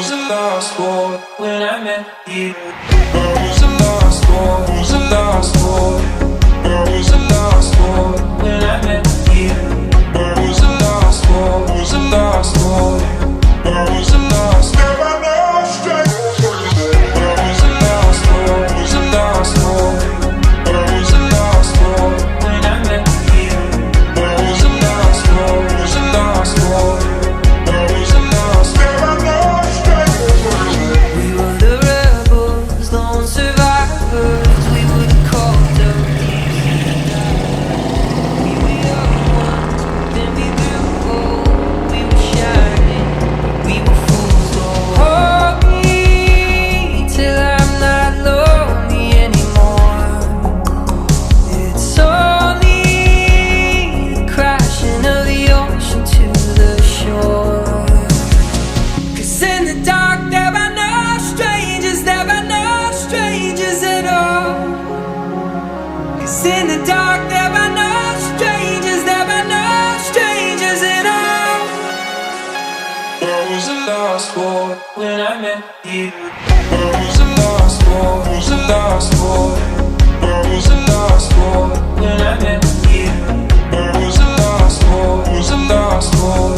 was a lost boy when I met you. I was a lost boy, was a lost boy. I was a lost boy when I met you. I was a lost boy, was a lost boy. I was a lost boy. Never know straight. I was a lost boy, was a lost boy. I was a lost boy when I met you. I was a lost boy, was a lost boy. I was a lost boy. Never know straight. We were the rebels, lone survivors. We were the called up thieves. We were young ones, then we grew old. We were shining, we were fools. Hold me till I'm not lonely anymore. It's only the crashing of the ocean to the shore. 'Cause in the dark there are no strangers, there are no strangers at all. 'Cause in the dark there are no strangers, there are no strangers at all. I was a lost boy when I met you. I was a lost boy, was a lost boy. I was a lost boy when I met you. I was a lost boy, was a lost boy.